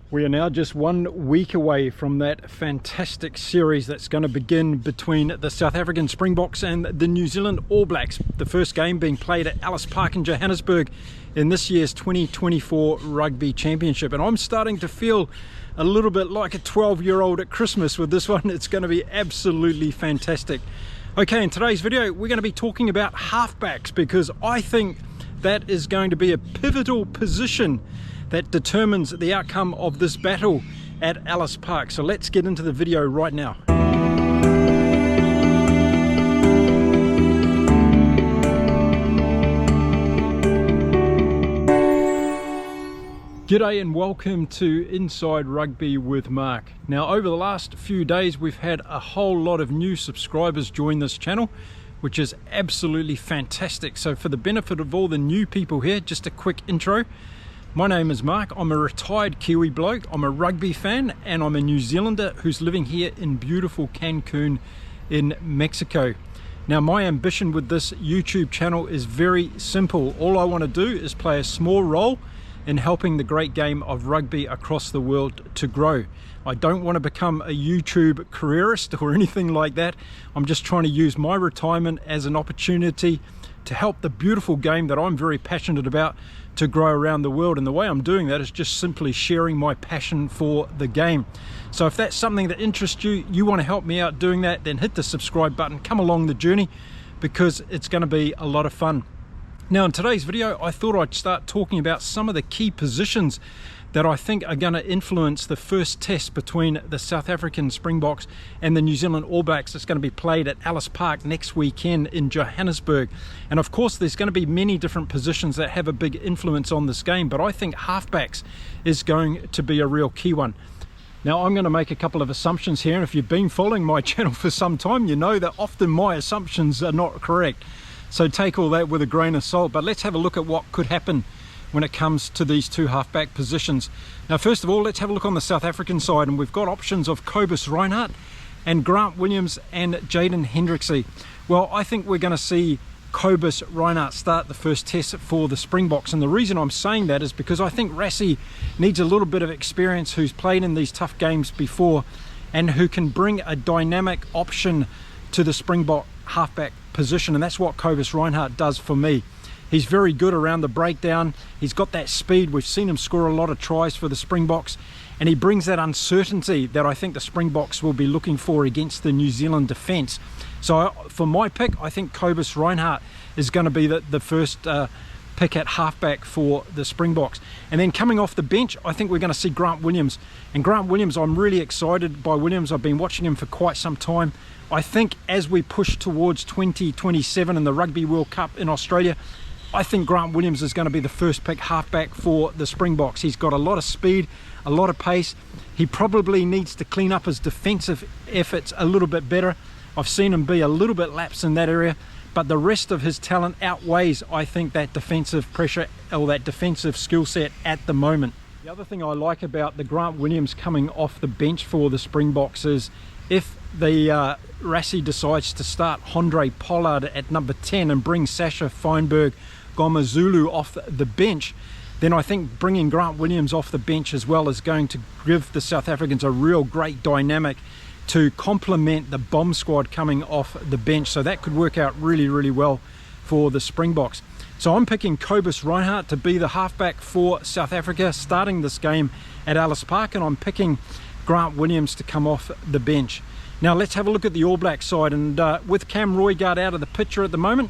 We are now just 1 week away from that fantastic series that's going to begin between the South African Springboks and the New Zealand All Blacks. The first game being played at Ellis Park in Johannesburg in this year's 2024 Rugby Championship. And I'm starting to feel a little bit like a 12-year-old at Christmas with this one. It's going to be absolutely fantastic. Okay, in today's video, we're going to be talking about halfbacks because I think that is going to be a pivotal position that determines the outcome of this battle at Ellis Park. So let's get into the video right now. G'day and welcome to Inside Rugby with Mark. Now, over the last few days we've had a whole lot of new subscribers join this channel, which is absolutely fantastic. So for the benefit of all the new people here, just a quick intro. My name is Mark. I'm a retired Kiwi bloke, I'm a rugby fan, and I'm a New Zealander who's living here in beautiful Cancun in Mexico. Now, my ambition with this YouTube channel is very simple. All I want to do is play a small role in helping the great game of rugby across the world to grow. I don't want to become a YouTube careerist or anything like that. I'm just trying to use my retirement as an opportunity to help the beautiful game that I'm very passionate about to grow around the world. And the way I'm doing that is just simply sharing my passion for the game. So if that's something that interests you, you want to help me out doing that, then hit the subscribe button, come along the journey, because it's going to be a lot of fun. Now, in today's video, I thought I'd start talking about some of the key positions that I think are going to influence the first test between the South African Springboks and the New Zealand All Blacks. It's going to be played at Ellis Park next weekend in Johannesburg. And of course, there's going to be many different positions that have a big influence on this game, but I think halfbacks is going to be a real key one. Now, I'm going to make a couple of assumptions here, and if you've been following my channel for some time, you know that often my assumptions are not correct. So take all that with a grain of salt, but let's have a look at what could happen when it comes to these two halfback positions. Now, first of all, let's have a look on the South African side, and we've got options of Cobus Reinhardt and Grant Williams and Jaden Hendrickse. Well, I think we're going to see Cobus Reinhardt start the first test for the Springboks, and the reason I'm saying that is because I think Rassie needs a little bit of experience, who's played in these tough games before and who can bring a dynamic option to the Springbok halfback position, and that's what Cobus Reinhardt does for me. He's very good around the breakdown. He's got that speed. We've seen him score a lot of tries for the Springboks, and he brings that uncertainty that I think the Springboks will be looking for against the New Zealand defence. So for my pick, I think Cobus Reinhardt is going to be the first pick at halfback for the Springboks. And then coming off the bench, I think we're going to see Grant Williams. And Grant Williams, I'm really excited by Williams. I've been watching him for quite some time. I think as we push towards 2027 and the Rugby World Cup in Australia, I think Grant Williams is going to be the first pick halfback for the Springboks. He's got a lot of speed, a lot of pace. He probably needs to clean up his defensive efforts a little bit better. I've seen him be a little bit lax in that area, but the rest of his talent outweighs, I think, that defensive pressure or that defensive skill set at the moment. The other thing I like about the Grant Williams coming off the bench for the Springboks is if the Rassie decides to start Andre Pollard at number 10 and bring Sasha Feinberg Gomazulu off the bench, then I think bringing Grant Williams off the bench as well is going to give the South Africans a real great dynamic to complement the bomb squad coming off the bench. So that could work out really, really well for the Springboks. So I'm picking Cobus Reinhardt to be the halfback for South Africa starting this game at Ellis Park, and I'm picking Grant Williams to come off the bench. Now let's have a look at the All Black side, and with Cam Roigard out of the picture at the moment,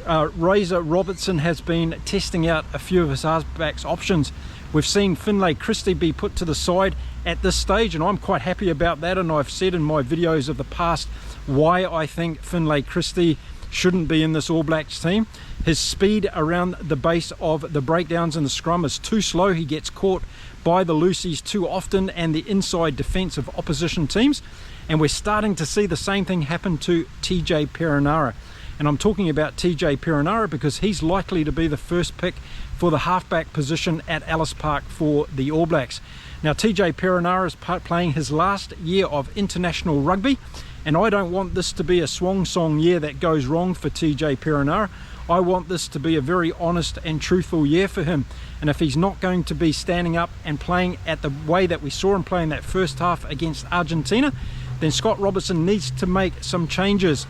Razor Robertson has been testing out a few of his halfbacks options. We've seen Finlay Christie be put to the side at this stage, and I'm quite happy about that, and I've said in my videos of the past why I think Finlay Christie shouldn't be in this All Blacks team. His speed around the base of the breakdowns in the scrum is too slow. He gets caught by the loosies too often and the inside defence of opposition teams, and we're starting to see the same thing happen to TJ Perenara. And I'm talking about TJ Perenara because he's likely to be the first pick for the halfback position at Ellis Park for the All Blacks. Now, TJ Perenara is playing his last year of international rugby, and I don't want this to be a swan song year that goes wrong for TJ Perenara. I want this to be a very honest and truthful year for him. And if he's not going to be standing up and playing at the way that we saw him play in that first half against Argentina, then Scott Robertson needs to make some changes.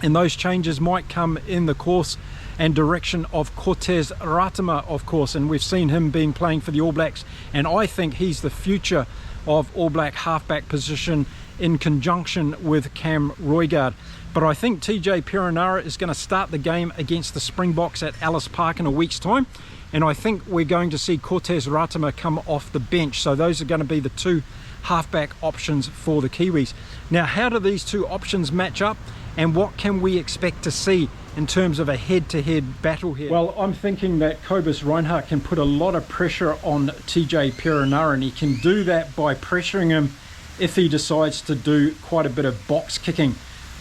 And those changes might come in the course and direction of Cortez Ratama, of course. And we've seen him being playing for the All Blacks. And I think he's the future of All Black halfback position in conjunction with Cam Roigard. But I think TJ Perenara is going to start the game against the Springboks at Ellis Park in a week's time. And I think we're going to see Cortez Ratama come off the bench. So those are going to be the two halfback options for the Kiwis. Now, how do these two options match up? And what can we expect to see in terms of a head-to-head battle here? Well, I'm thinking that Cobus Reinhardt can put a lot of pressure on TJ Perenara, and he can do that by pressuring him if he decides to do quite a bit of box kicking.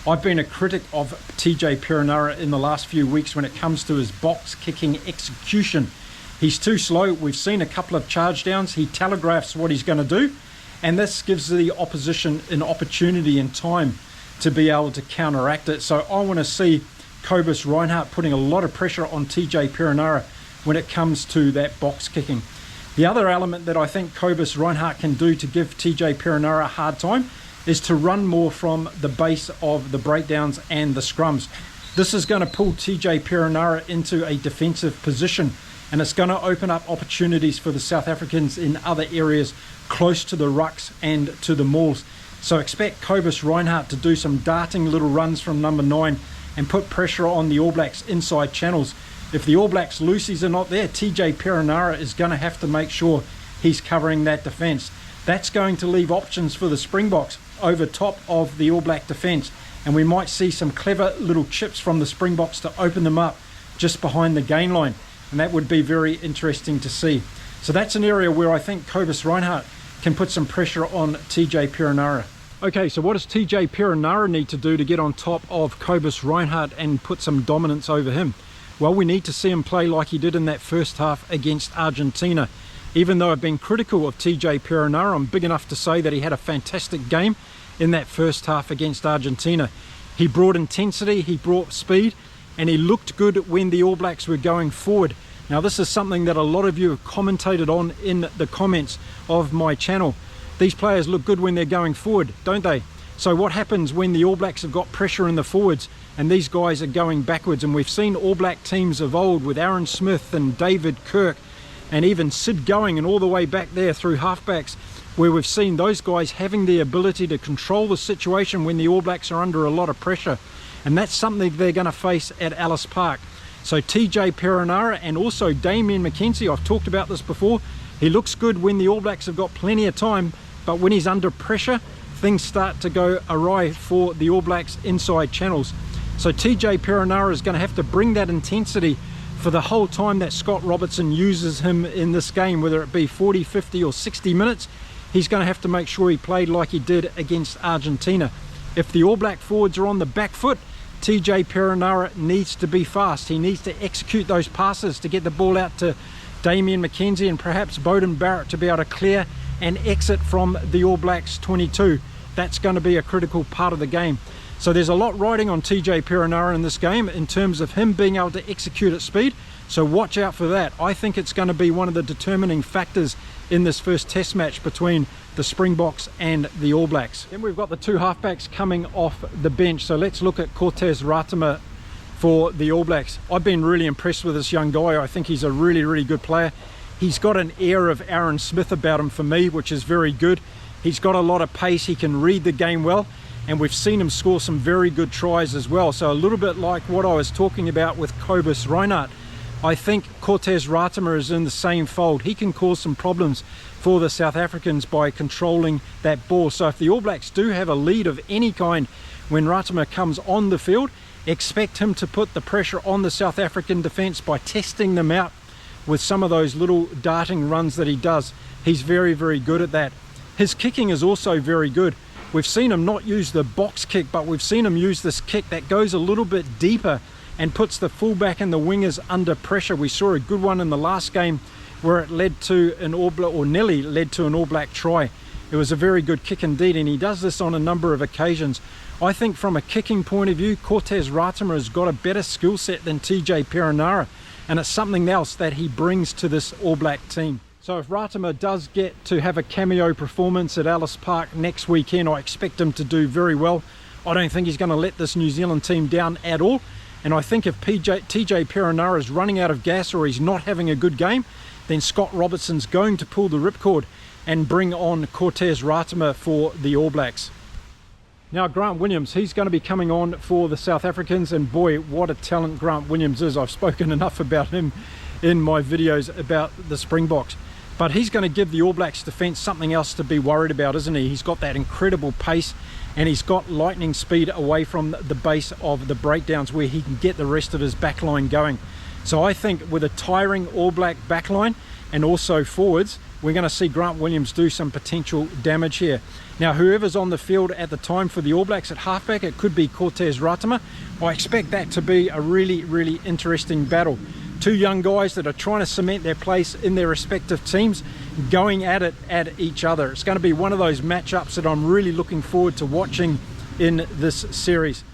I've been a critic of TJ Perenara in the last few weeks when it comes to his box kicking execution. He's too slow. We've seen a couple of charge downs. He telegraphs what he's going to do, and this gives the opposition an opportunity and time to be able to counteract it. So I want to see Cobus Reinhardt putting a lot of pressure on TJ Perenara when it comes to that box kicking. The other element that I think Cobus Reinhardt can do to give TJ Perenara a hard time is to run more from the base of the breakdowns and the scrums. This is going to pull TJ Perenara into a defensive position, and it's going to open up opportunities for the South Africans in other areas close to the rucks and to the mauls. So expect Cobus Reinhardt to do some darting little runs from number 9 and put pressure on the All Blacks inside channels. If the All Blacks loosies are not there, TJ Perenara is going to have to make sure he's covering that defence. That's going to leave options for the Springboks over top of the All Black defence, and we might see some clever little chips from the Springboks to open them up just behind the gain line, and that would be very interesting to see. So that's an area where I think Cobus Reinhardt can put some pressure on TJ Perenara. Okay, so what does TJ Perenara need to do to get on top of Cobus Reinhardt and put some dominance over him? Well, we need to see him play like he did in that first half against Argentina. Even though I've been critical of TJ Perenara, I'm big enough to say that he had a fantastic game in that first half against Argentina. He brought intensity, he brought speed, and he looked good when the All Blacks were going forward. Now, this is something that a lot of you have commentated on in the comments of my channel. These players look good when they're going forward, don't they? So what happens when the All Blacks have got pressure in the forwards and these guys are going backwards? And we've seen All Black teams of old with Aaron Smith and David Kirk and even Sid Going and all the way back there through halfbacks, where we've seen those guys having the ability to control the situation when the All Blacks are under a lot of pressure. And that's something they're going to face at Ellis Park. So TJ Perenara and also Damian McKenzie, I've talked about this before, he looks good when the All Blacks have got plenty of time, but when he's under pressure, things start to go awry for the All Blacks inside channels. So TJ Perenara is going to have to bring that intensity for the whole time that Scott Robertson uses him in this game, whether it be 40, 50 or 60 minutes. He's going to have to make sure he played like he did against Argentina. If the All Black forwards are on the back foot, TJ Perenara needs to be fast. He needs to execute those passes to get the ball out to Damian McKenzie and perhaps Beauden Barrett to be able to clear and exit from the All Blacks 22. That's going to be a critical part of the game. So there's a lot riding on TJ Perenara in this game in terms of him being able to execute at speed. So watch out for that. I think it's going to be one of the determining factors in this first test match between the Springboks and the All Blacks. Then we've got the two halfbacks coming off the bench. So let's look at Cortez Ratama for the All Blacks. I've been really impressed with this young guy. I think he's a really, really good player. He's got an air of Aaron Smith about him for me, which is very good. He's got a lot of pace. He can read the game well. And we've seen him score some very good tries as well. So a little bit like what I was talking about with Cobus Reinhardt. I think Cortez Ratama is in the same fold. He can cause some problems for the South Africans by controlling that ball. So if the All Blacks do have a lead of any kind when Ratama comes on the field, expect him to put the pressure on the South African defence by testing them out with some of those little darting runs that he does. He's very, very good at that. His kicking is also very good. We've seen him not use the box kick, but we've seen him use this kick that goes a little bit deeper and puts the fullback and the wingers under pressure. We saw a good one in the last game where it led to an All Black, or nearly led to an All Black try. It was a very good kick indeed, and he does this on a number of occasions. I think from a kicking point of view, Cortez Ratama has got a better skill set than TJ Perenara, and it's something else that he brings to this All Black team. So if Ratama does get to have a cameo performance at Ellis Park next weekend, I expect him to do very well. I don't think he's going to let this New Zealand team down at all. And I think if TJ Perenara is running out of gas or he's not having a good game, then Scott Robertson's going to pull the ripcord and bring on Cortez Ratama for the All Blacks. Now Grant Williams, he's going to be coming on for the South Africans, and boy, what a talent Grant Williams is. I've spoken enough about him in my videos about the Springboks. But he's going to give the All Blacks defence something else to be worried about, isn't he? He's got that incredible pace, and he's got lightning speed away from the base of the breakdowns where he can get the rest of his backline going. So I think with a tiring All Black backline and also forwards, we're going to see Grant Williams do some potential damage here. Now whoever's on the field at the time for the All Blacks at halfback, it could be Cortez Ratama. I expect that to be a really interesting battle. Two young guys that are trying to cement their place in their respective teams, going at it at each other. It's going to be one of those matchups that I'm really looking forward to watching in this series.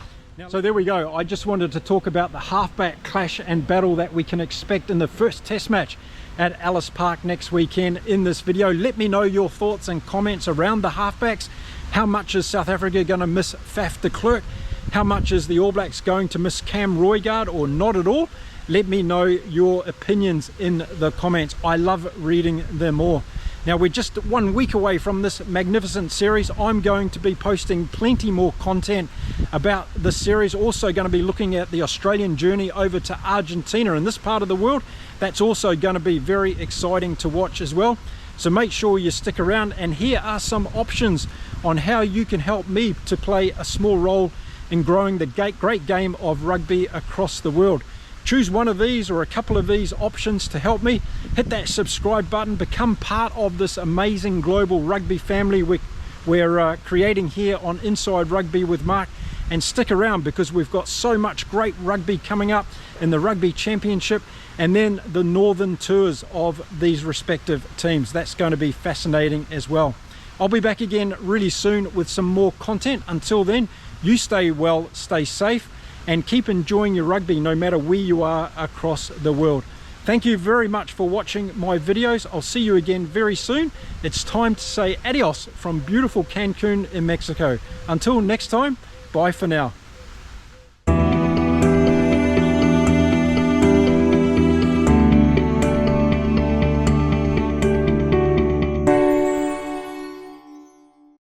So there we go. I just wanted to talk about the halfback clash and battle that we can expect in the first test match at Ellis Park next weekend in this video. Let me know your thoughts and comments around the halfbacks. How much is South Africa going to miss Faf de Klerk? How much is the All Blacks going to miss Cam Roygaard, or not at all? Let me know your opinions in the comments. I love reading them all. Now we're just 1 week away from this magnificent series. I'm going to be posting plenty more content about the series. Also going to be looking at the Australian journey over to Argentina in this part of the world. That's also going to be very exciting to watch as well. So make sure you stick around, and here are some options on how you can help me to play a small role in growing the great game of rugby across the world. Choose one of these or a couple of these options to help me. Hit that subscribe button, become part of this amazing global rugby family we're creating here on Inside Rugby with Mark, and stick around because we've got so much great rugby coming up in the Rugby Championship and then the northern tours of these respective teams. That's going to be fascinating as well. I'll be back again really soon with some more content. Until then, you stay well, stay safe, and keep enjoying your rugby no matter where you are across the world. Thank you very much for watching my videos. I'll see you again very soon. It's time to say adios from beautiful Cancun in Mexico. Until next time, bye for now.